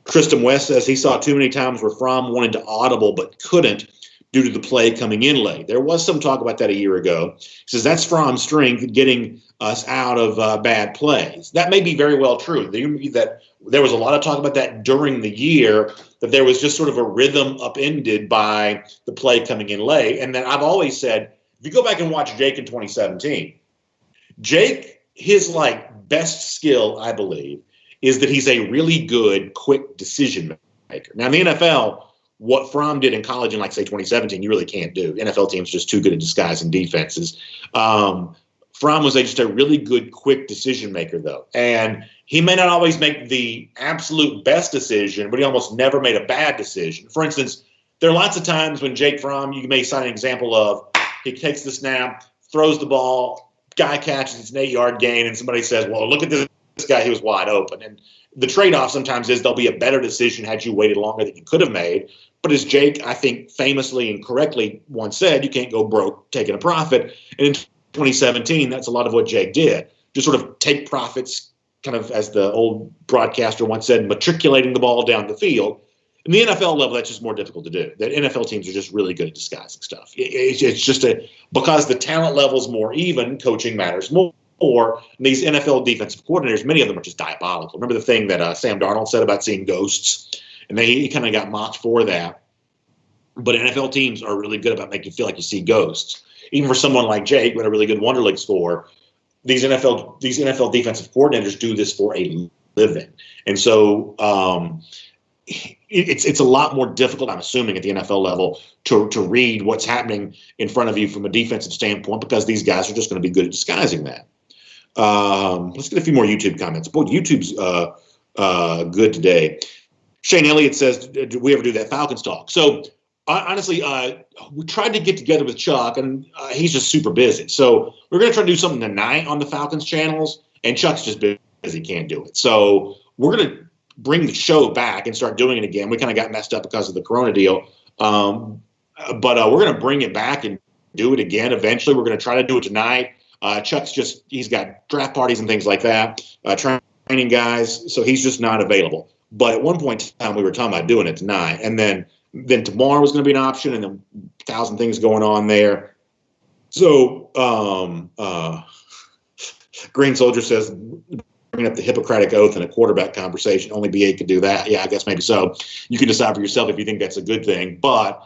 Tristan West says he saw too many times where Fromm wanted to audible but couldn't due to the play coming in late. There was some talk about that a year ago. He says that's Fromm's strength, getting us out of bad plays. That may be very well true. That there was a lot of talk about that during the year, that there was just sort of a rhythm upended by the play coming in late. And then I've always said, if you go back and watch Jake in 2017, Jake, his best skill, I believe, is that he's a really good, quick decision maker. Now, in the NFL, what Fromm did in college in, say, 2017, you really can't do. NFL teams are just too good at disguising defenses. Fromm was just a really good, quick decision maker, though. And he may not always make the absolute best decision, but he almost never made a bad decision. For instance, there are lots of times when Jake Fromm, you may cite an example of, he takes the snap, throws the ball, guy catches, it's an 8-yard gain, and somebody says, well, look at this guy, he was wide open. And the trade-off sometimes is there'll be a better decision had you waited longer than you could have made. But as Jake, I think, famously and correctly once said, you can't go broke taking a profit. And in 2017, that's a lot of what Jake did. just sort of take profits, kind of as the old broadcaster once said, matriculating the ball down the field. In the NFL level, that's just more difficult to do. The NFL teams are just really good at disguising stuff. It's just because the talent level is more even, coaching matters more. And these NFL defensive coordinators, many of them are just diabolical. Remember the thing that Sam Darnold said about seeing ghosts? And he kind of got mocked for that. But NFL teams are really good about making you feel like you see ghosts. Even for someone like Jake, with a really good Wonderlic score, these NFL defensive coordinators do this for a living. And so it's a lot more difficult, I'm assuming, at the NFL level to read what's happening in front of you from a defensive standpoint, because these guys are just going to be good at disguising that. Let's get a few more YouTube comments. Boy, YouTube's good today. Shane Elliott says, did we ever do that Falcons talk? So honestly, we tried to get together with Chuck, and he's just super busy. So we're going to try to do something tonight on the Falcons channels, and Chuck's just busy, can't do it. So we're going to bring the show back and start doing it again. We kind of got messed up because of the Corona deal. But we're going to bring it back and do it again. Eventually, we're going to try to do it tonight. Chuck's he's got draft parties and things like that, training guys, so he's just not available. But at one point in time, we were talking about doing it tonight. And then tomorrow was going to be an option, and then 1,000 things going on there. So Green Soldier says, bringing up the Hippocratic Oath in a quarterback conversation, only BA could do that. Yeah, I guess maybe so. You can decide for yourself if you think that's a good thing. But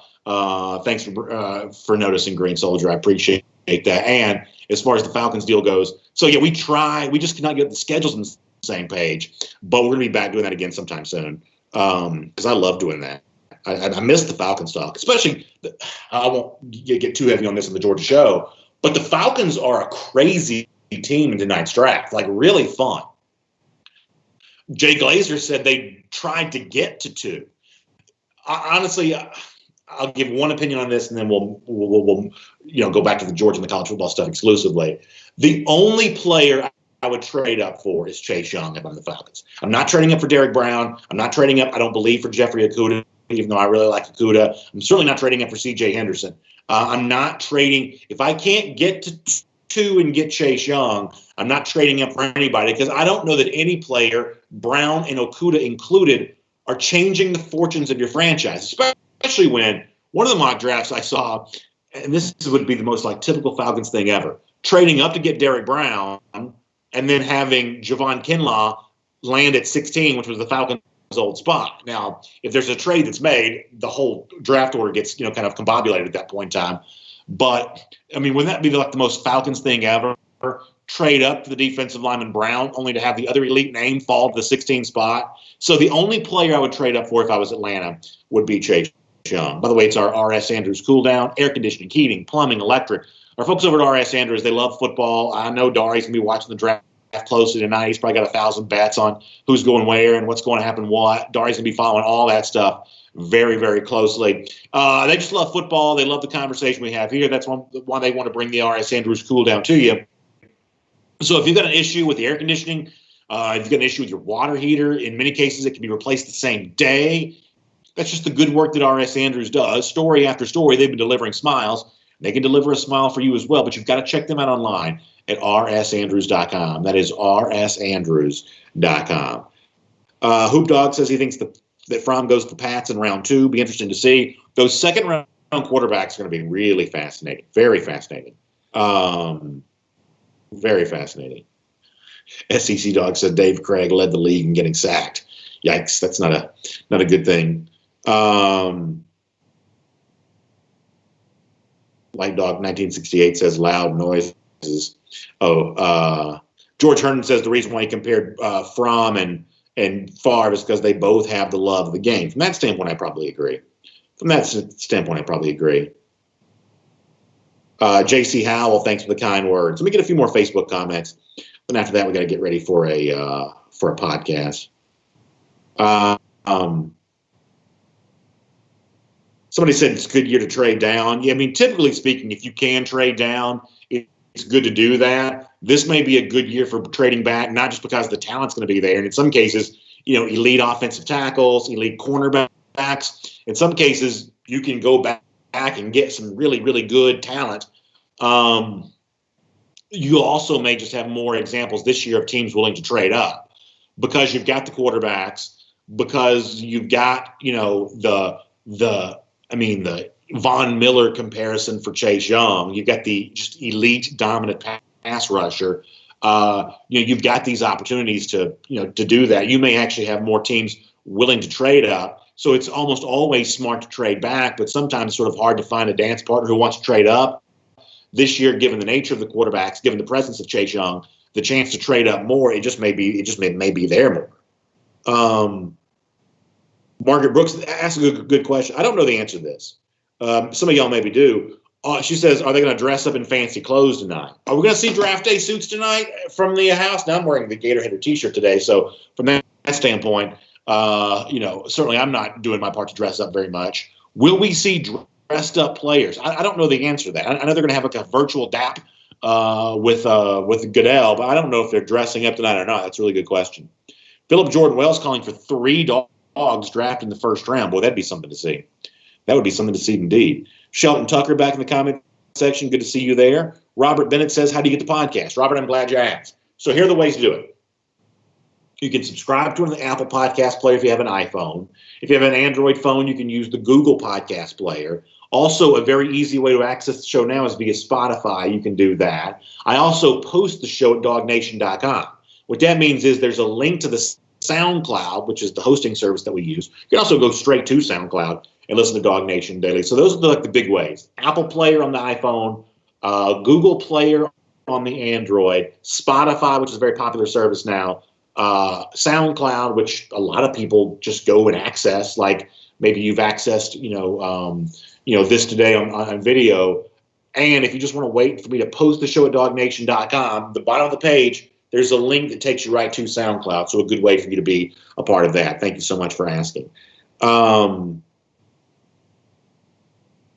thanks for noticing, Green Soldier. I appreciate that. And as far as the Falcons deal goes, so yeah, we just cannot get the schedules on the same page. But we're going to be back doing that again sometime soon, because I love doing that. I miss the Falcons talk, especially. I won't get too heavy on this in the Georgia show, but the Falcons are a crazy team in tonight's draft, like really fun. Jay Glazer said they tried to get to 2. Honestly, I'll give one opinion on this, and then we'll go back to the Georgia and the college football stuff exclusively. The only player I would trade up for is Chase Young if I'm the Falcons. I'm not trading up for Derek Brown. I'm not trading up, I don't believe, for Jeffrey Okudah, even though I really like Okudah. I'm certainly not trading up for C.J. Henderson. I'm not trading. If I can't get to 2 and get Chase Young, I'm not trading up for anybody, because I don't know that any player, Brown and Okudah included, are changing the fortunes of your franchise, especially when one of the mock drafts I saw, and this would be the most like typical Falcons thing ever, trading up to get Derek Brown and then having Javon Kinlaw land at 16, which was the Falcons' old spot. Now, if there's a trade that's made, the whole draft order gets kind of combobulated at that point in time. But, I mean, wouldn't that be like the most Falcons thing ever? Trade up to the defensive lineman Brown, only to have the other elite name fall to the 16 spot. So the only player I would trade up for if I was Atlanta would be Chase Young. By the way, it's our R.S. Andrews cool down, air conditioning, heating, plumbing, electric. Our folks over at R.S. Andrews, they love football. I know Dari's going to be watching the draft closely tonight. He's probably got 1,000 bets on who's going where and what's going to happen what. Dari's going to be following all that stuff very, very closely. They just love football. They love the conversation we have here. That's why they want to bring the R.S. Andrews cool down to you. So if you've got an issue with the air conditioning, if you've got an issue with your water heater, in many cases it can be replaced the same day. That's just the good work that R.S. Andrews does. Story after story, they've been delivering smiles. They can deliver a smile for you as well, but you've got to check them out online at rsandrews.com. That is rsandrews.com. Hoop Dog says he thinks that Fromm goes to Pats in round 2. Be interesting to see. Those second-round quarterbacks are going to be really fascinating, very fascinating. Very fascinating. SEC Dog said Dave Craig led the league in getting sacked. Yikes, that's not a good thing. Light Dog 1968 says loud noises. George Herndon says the reason why he compared Fromm and Favre is because they both have the love of the game. From that standpoint, I probably agree. J.C. Howell, thanks for the kind words. Let me get a few more Facebook comments. Then after that, we got to get ready for a podcast. Somebody said it's a good year to trade down. Yeah, I mean, typically speaking, if you can trade down, it's good to do that. This may be a good year for trading back, not just because the talent's going to be there. And in some cases, elite offensive tackles, elite cornerbacks. In some cases, you can go back and get some really, really good talent. you also may just have more examples this year of teams willing to trade up because you've got the quarterbacks, because you've got, the Von Miller comparison for Chase Young. You've got the just elite dominant pass rusher. You've got these opportunities to do that. You may actually have more teams willing to trade up. So it's almost always smart to trade back, but sometimes sort of hard to find a dance partner who wants to trade up. This year, given the nature of the quarterbacks, given the presence of Chase Young, the chance to trade up more, it may be there more. Margaret Brooks asked a good question. I don't know the answer to this. Some of y'all maybe do. She says, are they going to dress up in fancy clothes tonight? Are we going to see draft day suits tonight from the house? Now I'm wearing the Gator Hitter t-shirt today. So from that standpoint, certainly I'm not doing my part to dress up very much. Will we see dressed up players? I don't know the answer to that. I know they're going to have like a virtual DAP with Goodell, but I don't know if they're dressing up tonight or not. That's a really good question. Philip Jordan Wells calling for 3 dogs drafted in the first round. Boy, that'd be something to see. That would be something to see indeed. Shelton Tucker back in the comment section. Good to see you there. Robert Bennett says, how do you get the podcast? Robert, I'm glad you asked. So here are the ways to do it. You can subscribe to it on the Apple Podcast Player if you have an iPhone. If you have an Android phone, you can use the Google Podcast Player. Also, a very easy way to access the show now is via Spotify. You can do that. I also post the show at DawgNation.com. What that means is there's a link to the SoundCloud, which is the hosting service that we use. You can also go straight to SoundCloud and listen to DawgNation Daily. So those are the big ways. Apple Player on the iPhone, Google Player on the Android, Spotify, which is a very popular service now, SoundCloud, which a lot of people just go and access, like maybe you've accessed, this today on video. And if you just want to wait for me to post the show at DawgNation.com, the bottom of the page, there's a link that takes you right to SoundCloud. So a good way for you to be a part of that. Thank you so much for asking.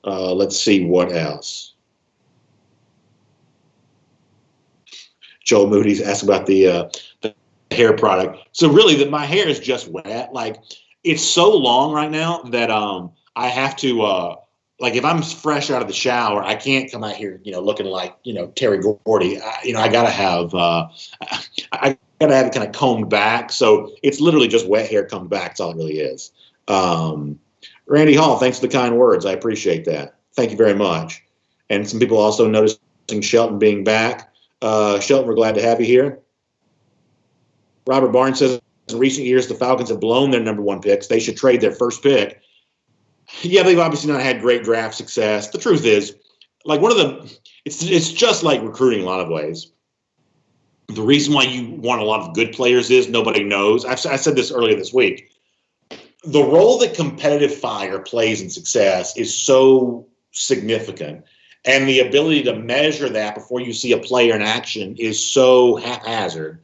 Let's see what else. Joel Moody's asked about the hair product. So really, my hair is just wet. Like, it's so long right now that I have to if I'm fresh out of the shower, I can't come out here looking like Terry Gordy. I gotta have it kind of combed back. So it's literally just wet hair combed back. That's all it really is. Randy Hall, thanks for the kind words. I appreciate that. Thank you very much. And some people also noticing Shelton being back. Shelton, we're glad to have you here. Robert Barnes says, in recent years, the Falcons have blown their number 1 picks. They should trade their first pick. Yeah, they've obviously not had great draft success. The truth is, it's just like recruiting in a lot of ways. The reason why you want a lot of good players is nobody knows. I said this earlier this week. The role that competitive fire plays in success is so significant, and the ability to measure that before you see a player in action is so haphazard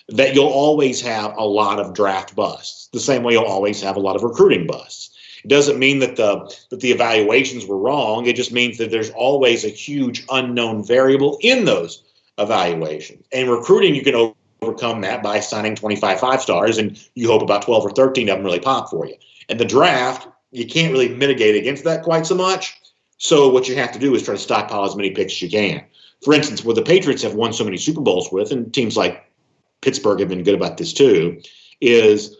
that you'll always have a lot of draft busts, the same way you'll always have a lot of recruiting busts. It doesn't mean that the evaluations were wrong. It just means that there's always a huge unknown variable in those evaluations. And recruiting, you can overcome that by signing 25 5-stars, and you hope about 12 or 13 of them really pop for you. And the draft, you can't really mitigate against that quite so much. So what you have to do is try to stockpile as many picks as you can. For instance, what the Patriots have won so many Super Bowls with, and teams like Pittsburgh have been good about this too, is,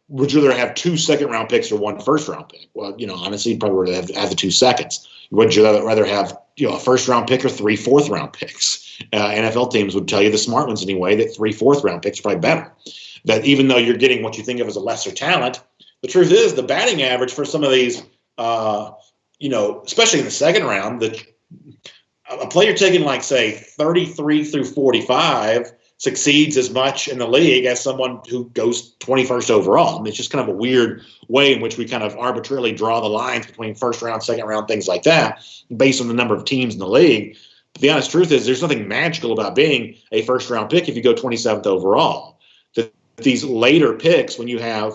would you rather have 2 second-round picks or 1 first-round pick? Well, honestly, you'd probably rather have the 2 seconds. Would you rather have, a first-round pick or 3 fourth-round picks? NFL teams would tell you, the smart ones anyway, that 3 fourth-round picks are probably better. That even though you're getting what you think of as a lesser talent, the truth is the batting average for some of these, especially in the second round, a player taking say 33 through 45 succeeds as much in the league as someone who goes 21st overall. I mean, it's just kind of a weird way in which we kind of arbitrarily draw the lines between first round, second round, things like that, based on the number of teams in the league. But the honest truth is there's nothing magical about being a first round pick if you go 27th overall. These later picks, when you have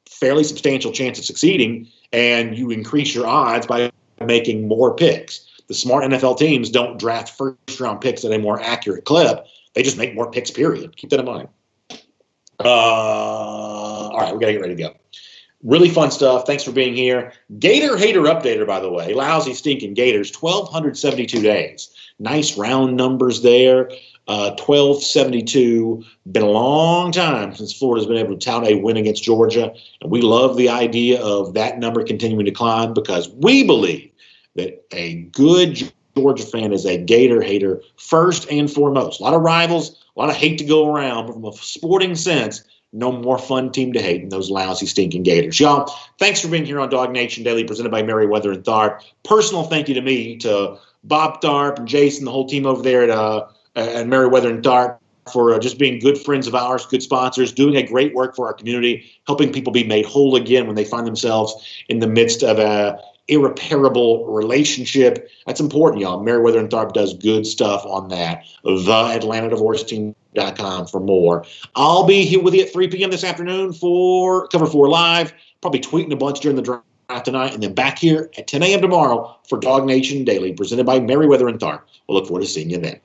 fairly substantial chance of succeeding and you increase your odds by making more picks. The smart NFL teams don't draft first round picks at a more accurate clip. They just make more picks, period. Keep that in mind. All right, we got to get ready to go. Really fun stuff. Thanks for being here. Gator Hater Updater, by the way. Lousy, stinking Gators. 1,272 days. Nice round numbers there. 1,272. Been a long time since Florida's been able to tout a win against Georgia. And we love the idea of that number continuing to climb because we believe that a good Georgia fan is a Gator hater first and foremost. A lot of rivals, a lot of hate to go around, but from a sporting sense, no more fun team to hate than those lousy, stinking Gators. Y'all, thanks for being here on DawgNation Daily, presented by Merriweather and Tharp. Personal thank you to me, to Bob Tharp and Jason, the whole team over there at Merriweather and Tharp for just being good friends of ours, good sponsors, doing a great work for our community, helping people be made whole again when they find themselves in the midst of a irreparable relationship. That's important, y'all. Merriweather and Tharp does good stuff on that. TheAtlantaDivorceTeam.com for more. I'll be here with you at 3 p.m. this afternoon for Cover 4 Live, probably tweeting a bunch during the draft tonight, and then back here at 10 a.m. tomorrow for DawgNation Daily, presented by Merriweather and Tharp. We'll look forward to seeing you then.